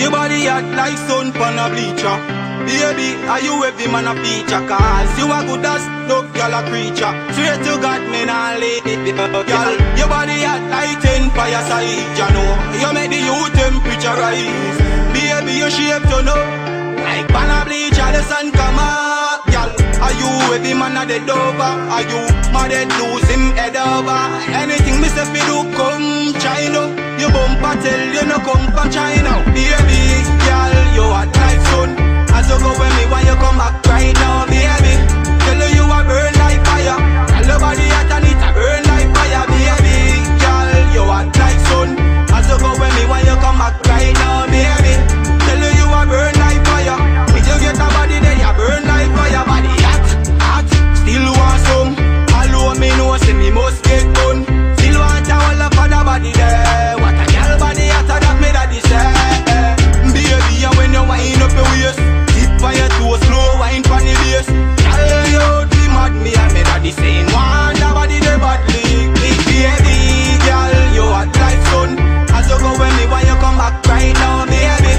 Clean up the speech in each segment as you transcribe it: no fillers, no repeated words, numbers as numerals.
Your body hot like sun pan a bleacher. Baby, are you every man a feature? Cause you a good as no girl a creature. Swear to God, me nah leave it, girl. Your body hot like 10 fire side, you know. You make the youth temperature rise. Baby, you shape to know. Like pan a bleacher, the sun come up, girl. Are you every man a dead over? Are you mad at lose him head over? Anything me say fi do come China. You bumper tell you no come from China. Baby, girl, you hot like sun. As you go with me when you come back right now, baby. Tell you a burn like fire. Tell your body hot and it a burn like fire, baby. Girl, you hot like sun. As you go with me when you come back right now, baby. Tell you a burn like fire. If you get a body then you burn like fire. Body hot, hot, still want some. Alone me know say me must get done. Still want a whole lot of the body there. What a girl body hotter that me daddy say. Baby, and when you wind up your waist, for your toe slow wine for the bass. Tell you the mad me and me daddy saying one nobody the badly. Big baby, girl, you hot like sun. As you go with me when you come back right now, baby.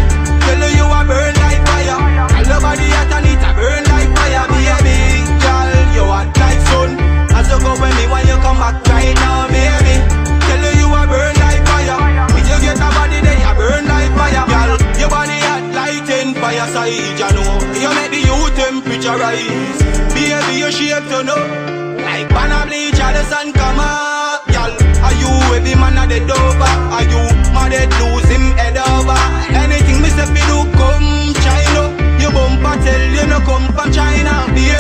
Tell you a burn like fire. Tell your body hot and it a burn like fire, baby. Girl, you hot like sun. As you go with me when you come back right now, baby. Tell you a burn like fire. If you get a body then you burn like fire, girl. Your body hot like 10 fire side, you know. You make the youth temperature rise. Baby, you shape to know. Like pan a bleacher, the sun come up, y'all. Are you every man a dead over? Are you mad at lose him head over? Anything me say fi do come China. You bumper tell you no come from China, baby.